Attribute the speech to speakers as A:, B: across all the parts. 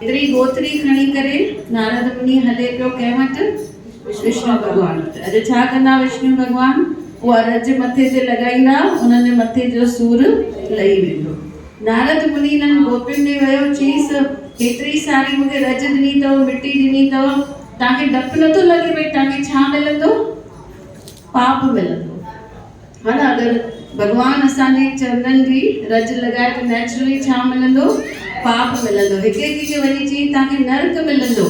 A: इतरी गोत्री खणी करे नारद मुनि हले पियो कंहिं वटि विष्णु भगवान वटि। अॼु छा कंदा विष्णु भगवान? उहा रज मथे ते लॻाईंदा, उन्हनि मथे जो सूर लही वेंदो। नारद मुनि इन्हनि गोपियुनि ॾे वियो, चईसि हेतिरी सारी मूंखे रज ॾिनी अथव, मिटी ॾिनी अथव, तव्हांखे डपु नथो लॻे भई तव्हांखे छा मिलंदो? पाप मिलंदो। हा न, अगरि भगवान असांजे चरणनि जी रज लॻाए त नेचुरली छा मिलंदो? पाप मिलंदो। हिकु खे वरी चई तव्हांखे नरक मिलंदो।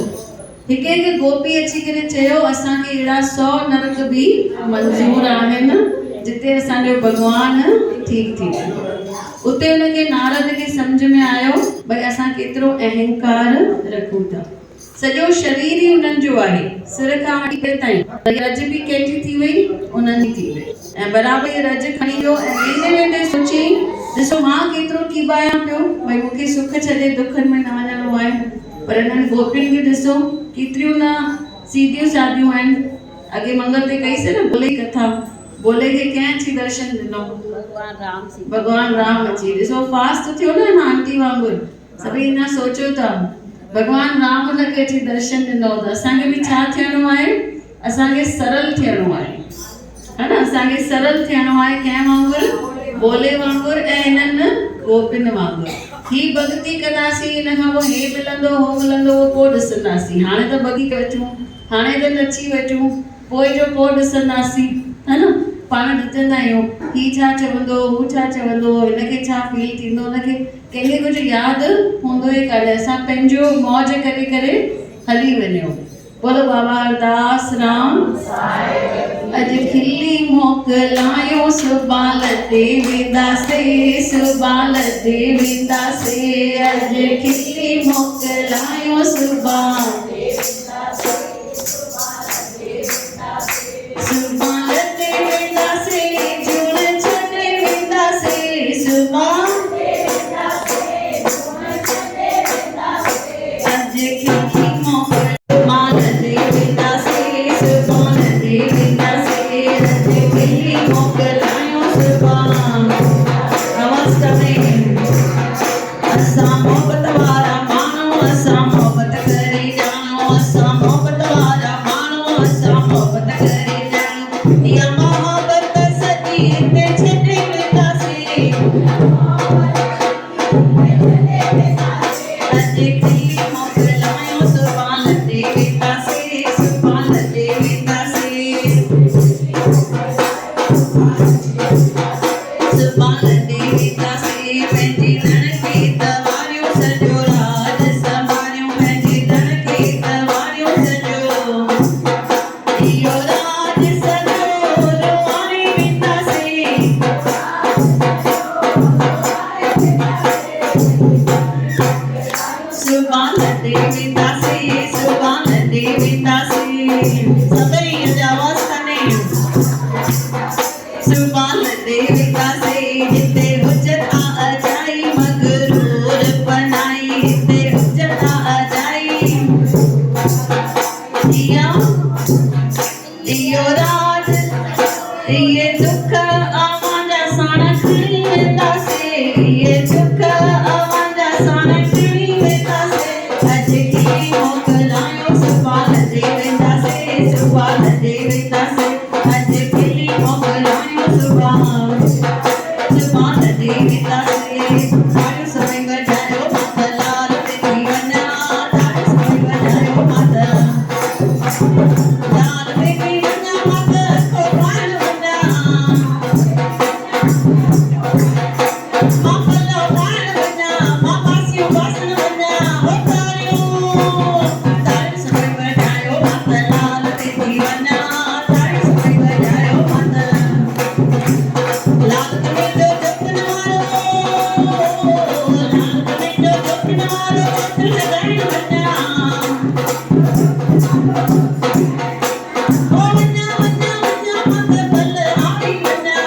A: हिकु गोपी अची करे चयो असांखे अहिड़ा 100 नरक बि मंज़ूर आहिनि जिते असांजो भगवान ठीकु थी वेंदो। उते हुनखे नारद खे सम्झ में आयो भई असां केतिरो अहंकार रखूं था। सॼो शरीर ई उन्हनि जो आहे, सिर खां वठी पेर ताईं। रज बि कंहिंजी थी वई? उन्हनि जी थी वई। ऐं बराबरि रज खणी वियो ऐं वेंदे वेंदे सोची ॾिसो मां केतिरो कीबायां पियो भई मूंखे सुख छॾे दुखनि में न वञिणो आहे। पर हिननि गोपियुनि खे ॾिसो केतिरियूं न सीधियूं सादियूं आहिनि। अॻे मंगल ते कईसीं न बोले कथा, बोले खे कंहिं अची दर्शन ॾिनो? भगवान राम अची। ॾिसो फास्ट थियो न आंटी वांगुरु। सभई अञा सोचियो था भगवान राम हुनखे अची दर्शन ॾिनो त असांखे बि छा थियणो आहे? असांखे सरल थियणो आहे, है न? असांखे सरल थियणो आहे कंहिं वांगुरु? बोले वांगुरु ऐं हिननि गोपियुनि वांगुरु। ही भक्ति कंदासीं, हिन खां पोइ हे मिलंदो हो मिलंदो उहो पोइ ॾिसंदासीं। हाणे त भॻी वेठूं, हाणे त नची वेठूं, पोइ जो पोइ ॾिसंदासीं, है न? पाण ॾिसंदा आहियूं ही छा चवंदो, हू छा चवंदो, हिनखे छा फील थींदो, हुनखे कंहिंखे कुझु यादि हूंदो ई कान्हे। असां पंहिंजो मौज करे करे हली वञूं। बोलो बाबा हरदास राम। अॼु खिली मोकिलायो सुबाल ते वेंदासे, सुबाल ते वेंदासे। अॼु खिली मोकिलायो सुबाल ते वेंदासे, सुबाल ते वेंदासे, झूण छॾे वेंदासे, सुबाल ते वेंदासे, झूण छॾे वेंदासे। अॼु खिली मोकिलायो ते वेंदासे, सुबाल ते वेंदासे। अॼु खिली मोकिलायो सुबाल। नमस्ते। असां मोहब्बत वारा माण्हू, असां मोहब्बत करे ॼाणो, असां मोहब्बत वारा माण्हू, असां मोहब्बत करे ॼाणो। इहा मोहब्बत सॼी हिते छॾे वेंदासीं। अॼु खिली मोकिलायो सुबाल ते वेंदासीं, सुबाल ते वेंदासीं। सुबाल ते वेंदासीं। पंहिंजी धन खे तवारियूं सॼो राज संभालियूं, पंहिंजी धन खे तवारियूं सॼो इहो राज सॼो रुआरे वेंदासीं। सुबाल ते वेंदासीं, सुबाल ते वेंदासीं। सभई आवाज़ कने सुबाल ते वेंदासीं। जिते हुजत अजाई मगरूर बनाई, हिते हुजत अजाई इहो राज। इहे दुख अवांजा साण खणी वेंदासीं, इहे दुख अवांजा साण खणी वेंदासीं। अॼु खिली मोकिलायो सुबाल ते वेंदासीं, सुबाल ते वेंदासीं। अॼु खिली मोकिलायो सुबाल, सुबाल ते वेंदासीं। ताड़ियूं सभई वॼायो माता लाल ते थी वञा, ताड़ियूं सभई वॼायो माता लाल ते थी वञा, माता को पाण वञा, मां पल्लो पाण वञा, मां पासियूं बासण वञा। हो ताड़ियूं सभई वॼायो माता लाल ते थी वञा, ताड़ियूं सभई वॼायो माता लाल ते जो जपन वारो, लाल ते जो जपन वारो चोट लॻाइण वञा। हो वञा वञा वञा माता भल आई वञा,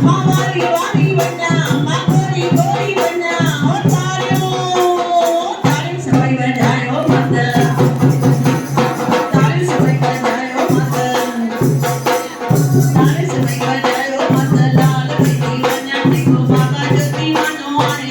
A: मां वारी वारी वञा, मां गोरी गोरी वञा। हो ताड़ियूं सभई वॼायो माता, ताड़ियूं सभई वॼायो माता, ताड़ियूं सभई वॼायो माता लाल ते थी वञा। देखो बाबा जो दीवानो आहे,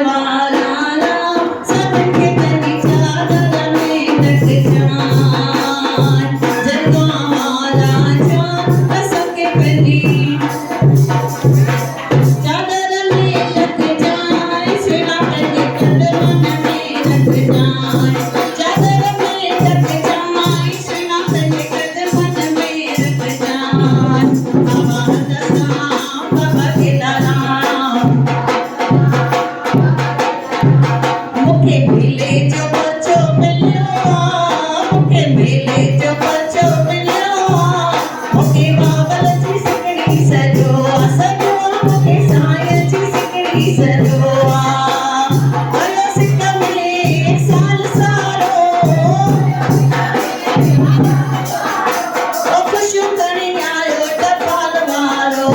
A: वाला सबके तनी चादर में लग जाए जलवा वाला जान सबके तनी चादर में लग जाए सुना के कदम में लग जाए चादर में लग जाए सुना के कदम में लग जाए बाबा के नाम मुखे मिले जो बच्चों मिलो मुखे मिले जो बच्चों मिलो मुखे बाबल जी सिकड़ी सजो सजो मुखे साय जी सिकड़ी सजो आयो सिक मिले साल सारो ओ खुशू करणी आयो टपाल वारो